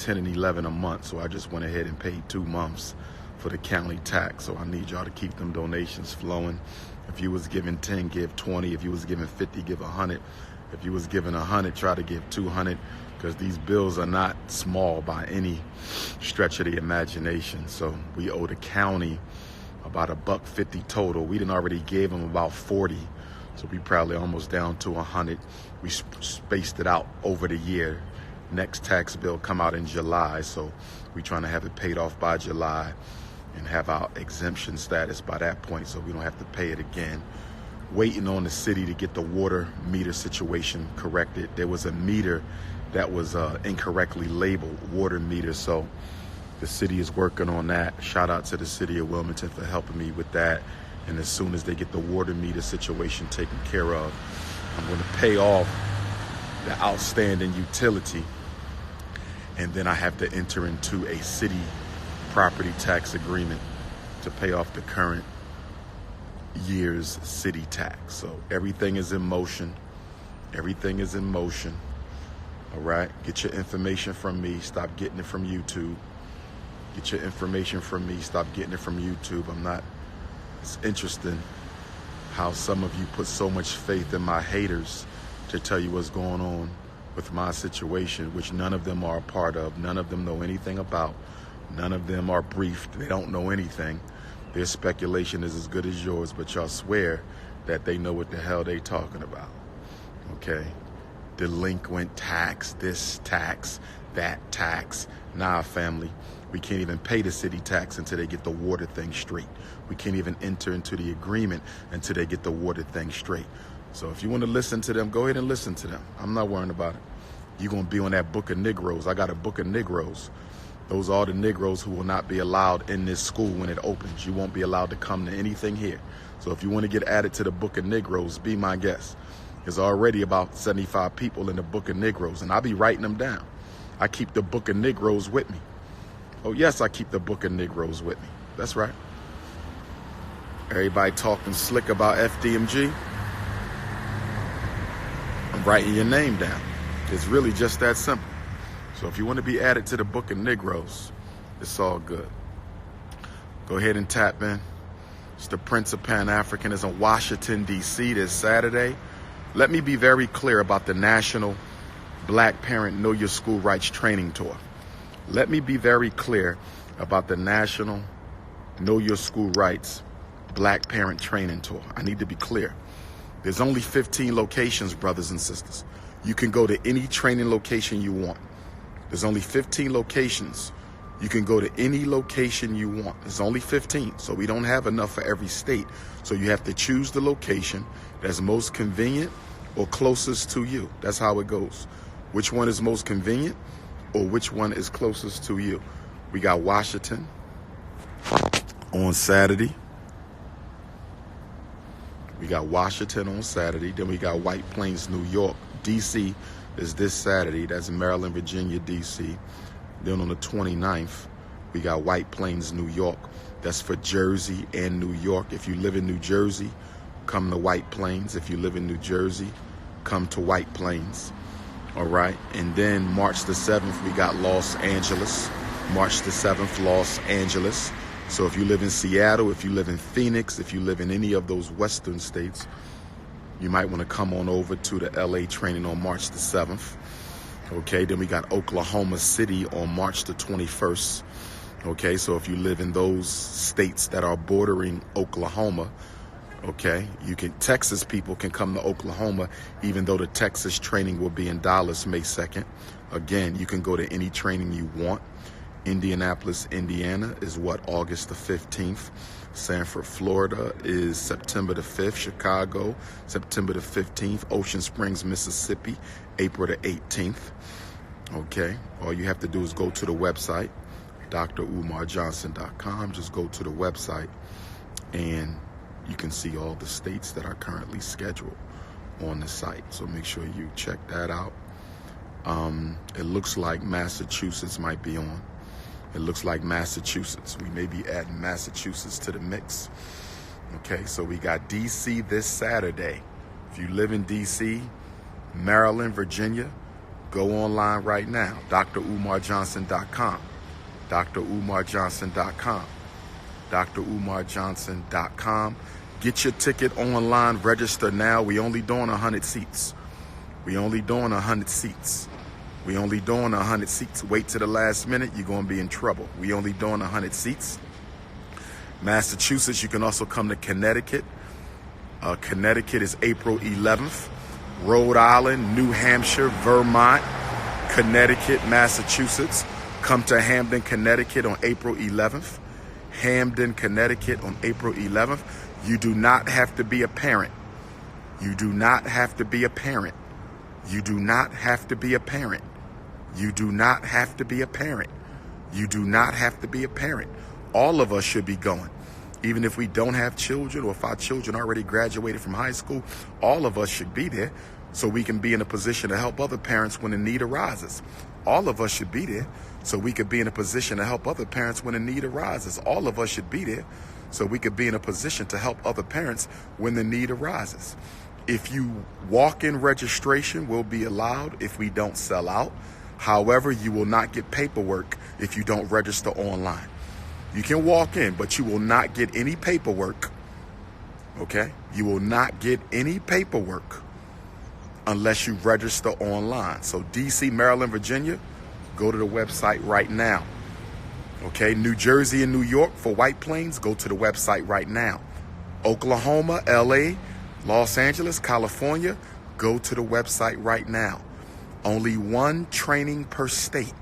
10 and 11 a month, so I just went ahead and paid 2 months for the county tax. So I need y'all to keep them donations flowing. If you was giving 10, give 20. If you was giving 50, give 100. If you was giving 100, try to give 200, because these bills are not small by any stretch of the imagination. So we owe the county about $1.50 total. We done already gave them about 40, so we probably almost down to 100. We spaced it out over the year. Next tax bill come out in July, so we trying to have it paid off by July and have our exemption status by that point, so we don't have to pay it again. Waiting on the city to get the water meter situation corrected. There was a meter that was incorrectly labeled water meter, so the city is working on that. Shout out to the city of Wilmington for helping me with that. And as soon as they get the water meter situation taken care of, I'm going to pay off the outstanding utility, and then I have to enter into a city property tax agreement to pay off the current year's city tax. So everything is in motion. Everything is in motion. All right. Get your information from me. Stop getting it from YouTube. Get your information from me. Stop getting it from YouTube. It's interesting how some of you put so much faith in my haters to tell you what's going on with my situation, which none of them are a part of. None of them know anything about. None of them are briefed. They don't know anything. Their speculation is as good as yours, but y'all swear that they know what the hell they talking about. Okay? Delinquent tax, this tax, that tax. Nah, family. We can't even pay the city tax until they get the water thing straight. We can't even enter into the agreement until they get the water thing straight. So if you want to listen to them, go ahead and listen to them. I'm not worrying about it. You're going to be on that book of Negroes. I got a book of Negroes. Those are the Negroes who will not be allowed in this school when it opens. You won't be allowed to come to anything here. So if you want to get added to the book of Negroes, be my guest. There's already about 75 people in the book of Negroes, and I'll be writing them down. I keep the book of Negroes with me. Oh, yes, I keep the book of Negroes with me. That's right. Everybody talking slick about FDMG. I'm writing your name down. It's really just that simple. So if you want to be added to the book of Negroes, it's all good. Go ahead and tap in. It's the Prince of Pan-Africanism, Washington, D.C. this Saturday. Let me be very clear about the National Black Parent Know Your School Rights Training Tour. Let me be very clear about the National Know Your School Rights Black Parent Training Tour. I need to be clear. There's only 15 locations, brothers and sisters. You can go to any training location you want. There's only 15 locations. You can go to any location you want. There's only 15, so we don't have enough for every state. So you have to choose the location that's most convenient or closest to you. That's how it goes. Which one is most convenient or which one is closest to you? We got Washington on Saturday. We got Washington on Saturday. Then we got White Plains, New York. D.C. is this Saturday. That's Maryland, Virginia, D.C. Then on the 29th, we got White Plains, New York. That's for Jersey and New York. If you live in New Jersey, come to White Plains. If you live in New Jersey, come to White Plains. All right. And then March the 7th, we got Los Angeles. March the 7th, Los Angeles. So if you live in Seattle, if you live in Phoenix, if you live in any of those western states, you might want to come on over to the LA training on March the 7th. Okay, then we got Oklahoma City on March the 21st. Okay, so if you live in those states that are bordering Oklahoma, okay, Texas people can come to Oklahoma, even though the Texas training will be in Dallas May 2nd. Again, you can go to any training you want. Indianapolis, Indiana is August the 15th. Sanford, Florida is September the 5th. Chicago, September the 15th. Ocean Springs, Mississippi, April the 18th. Okay, all you have to do is go to the website, DrUmarJohnson.com. Just go to the website and you can see all the states that are currently scheduled on the site. So make sure you check that out. It looks like Massachusetts might be on. It looks like Massachusetts. We may be adding Massachusetts to the mix. Okay, so we got D.C. this Saturday. If you live in D.C., Maryland, Virginia, Go online right now, DrUmarJohnson.com, DrUmarJohnson.com, DrUmarJohnson.com. Get your ticket online, register now. We only doing 100 seats. We only doing 100 seats. We only doing 100 seats. Wait to the last minute, you're going to be in trouble. We only doing 100 seats. Massachusetts, you can also come to Connecticut. Connecticut is April 11th. Rhode Island, New Hampshire, Vermont, Connecticut, Massachusetts. Come to Hamden, Connecticut on April 11th. Hamden, Connecticut on April 11th. You do not have to be a parent. You do not have to be a parent. You do not have to be a parent. You do not have to be a parent. You do not have to be a parent. All of us should be going. Even if we don't have children, or if our children already graduated from high school, all of us should be there so we can be in a position to help other parents when the need arises. All of us should be there so we could be in a position to help other parents when the need arises. All of us should be there so we could be in a position to help other parents when the need arises. If you walk in, registration will be allowed if we don't sell out. However, you will not get paperwork if you don't register online. You can walk in, but you will not get any paperwork, okay? You will not get any paperwork unless you register online. So DC, Maryland, Virginia, go to the website right now, okay? New Jersey and New York for White Plains, go to the website right now. Oklahoma, LA, Los Angeles, California, go to the website right now. Only one training per state.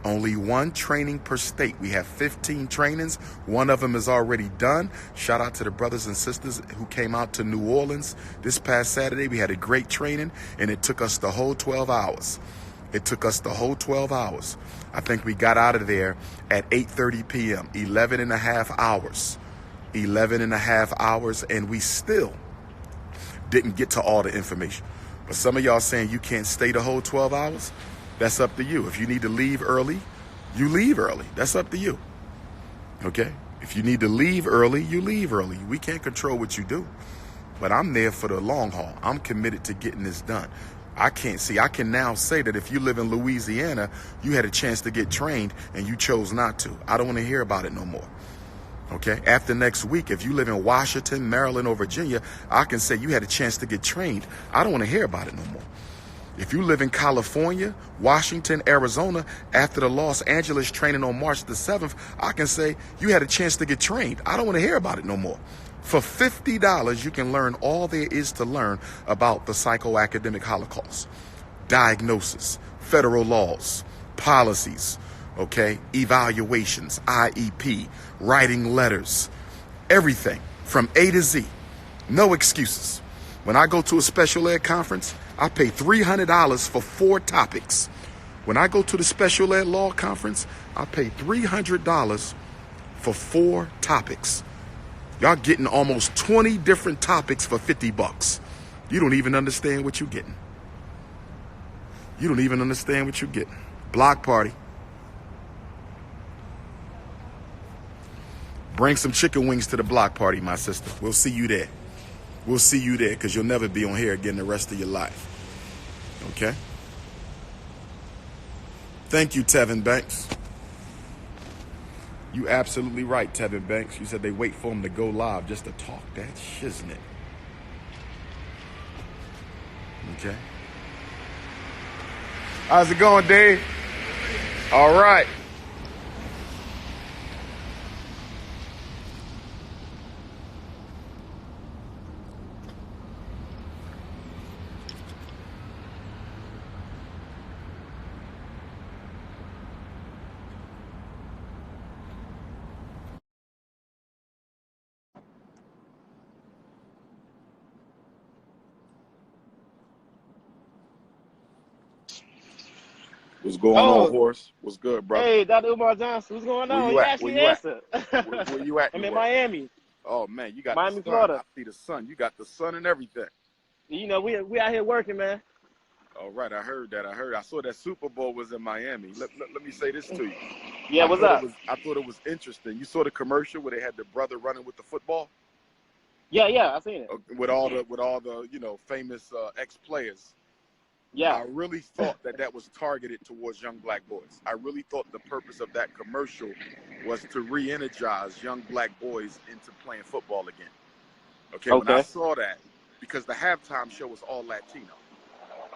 Only one training per state. We have 15 trainings. One of them is already done. Shout out to the brothers and sisters who came out to New Orleans this past Saturday. We had a great training, and it took us the whole 12 hours. It took us the whole 12 hours. I think we got out of there at 8:30 p.m., 11 and a half hours. 11 and a half hours, and we still didn't get to all the information. But some of y'all saying you can't stay the whole 12 hours. That's up to you. If you need to leave early, you leave early. That's up to you. Okay? If you need to leave early, you leave early. We can't control what you do. But I'm there for the long haul. I'm committed to getting this done. I can now say that if you live in Louisiana, you had a chance to get trained and you chose not to. I don't want to hear about it no more. Okay? After next week, if you live in Washington, Maryland, or Virginia, I can say you had a chance to get trained. I don't want to hear about it no more. If you live in California, Washington, Arizona, after the Los Angeles training on March the 7th, I can say you had a chance to get trained. I don't want to hear about it no more. For $50, you can learn all there is to learn about the psychoacademic Holocaust, diagnosis, federal laws, policies, okay, evaluations, IEP, writing letters, everything from A to Z. No excuses. When I go to a special ed conference, I pay $300 for 4 topics. When I go to the special ed law conference, I pay $300 for 4 topics. Y'all getting almost 20 different topics for $50. You don't even understand what you're getting. You don't even understand what you're getting. Block party. Bring some chicken wings to the block party, my sister. We'll see you there. We'll see you there, because you'll never be on here again the rest of your life. Okay? Thank you, Tevin Banks. You absolutely right, Tevin Banks. You said they wait for him to go live just to talk that shiznit. Okay? How's it going, Dave? All right. What's going on, Horace? What's good, brother? Hey, Dr. Umar Johnson, what's going on? You actually answered. Where you at? I'm in Miami. Oh man, you got Miami, the sun. Florida. I see the sun. You got the sun and everything. You know, we out here working, man. All right, I heard that. I saw that Super Bowl was in Miami. Let me say this to you. Yeah, what's up? I thought it was interesting. You saw the commercial where they had the brother running with the football? Yeah, I seen it. With all the famous ex-players. Yeah. I really thought that was targeted towards young black boys. I really thought the purpose of that commercial was to re-energize young black boys into playing football again. Okay, when I saw that, because the halftime show was all Latino.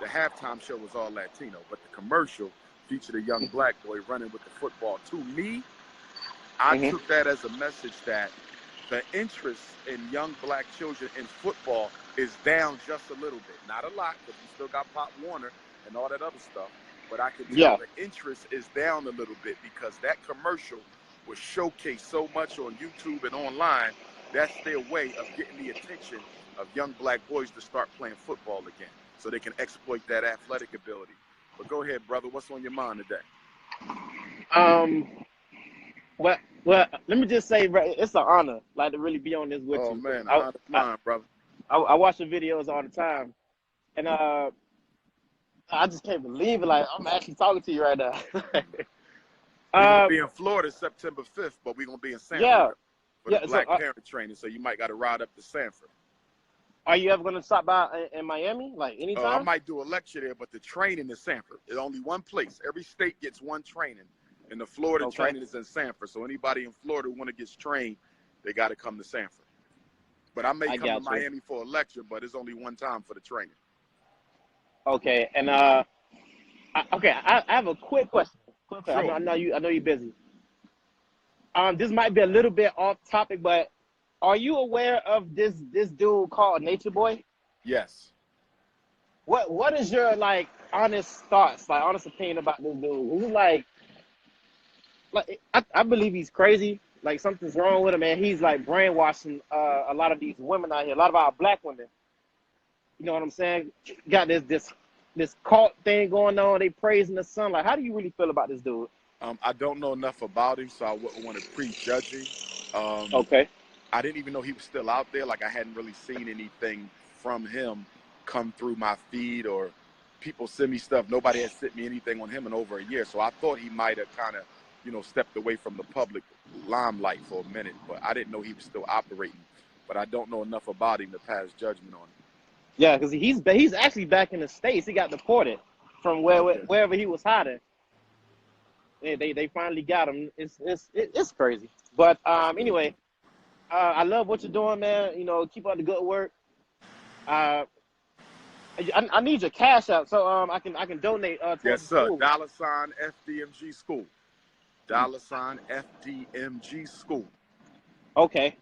The halftime show was all Latino, but the commercial featured a young black boy running with the football. To me, I took that as a message that the interest in young black children in football is down just a little bit. Not a lot, because we still got Pop Warner and all that other stuff. But I can tell the interest is down a little bit because that commercial was showcased so much on YouTube and online. That's their way of getting the attention of young black boys to start playing football again so they can exploit that athletic ability. But go ahead, brother. What's on your mind today? Well, let me just say, bro, it's an honor, like, to really be on this with you. Oh, man, honor mine, brother. I watch the videos all the time, and I just can't believe it. Like, I'm actually talking to you right now. We're going to be in Florida September 5th, but we're going to be in Sanford for the black parent training, so you might got to ride up to Sanford. Are you ever going to stop by in Miami, like, anytime? I might do a lecture there, but the training is Sanford. There's only one place. Every state gets one training, and the Florida training is in Sanford. So anybody in Florida who want to get trained, they got to come to Sanford. But I may come to Miami for a lecture, but it's only one time for the training. Okay, and I have a quick question. Sure. I know you're busy. This might be a little bit off topic, but are you aware of this dude called Nature Boy? Yes. What is your, like, honest thoughts, like, honest opinion about this dude? He's like I believe he's crazy. Like, something's wrong with him, man. He's like brainwashing a lot of these women out here, a lot of our black women. You know what I'm saying? Got this cult thing going on. They praising the sun. Like, how do you really feel about this dude? I don't know enough about him, so I wouldn't want to prejudge him. I didn't even know he was still out there. Like, I hadn't really seen anything from him come through my feed, or people send me stuff. Nobody had sent me anything on him in over a year. So I thought he might have kind of, stepped away from the public limelight for a minute, but I didn't know he was still operating. But I don't know enough about him to pass judgment on him. Yeah, because he's actually back in the States. He got deported from wherever he was hiding. They finally got him. It's crazy. But anyway, I love what you're doing, man. Keep up the good work. I need your cash out so I can donate. Yes, sir. School. $FDMG school. $FDMG school. Okay.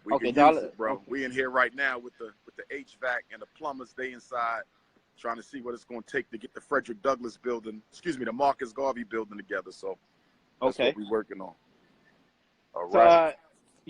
We can use it, bro. We in here right now with the HVAC and the plumbers. They inside trying to see what it's going to take to get the Frederick Douglass building, the Marcus Garvey building together. So that's what we're working on. All right.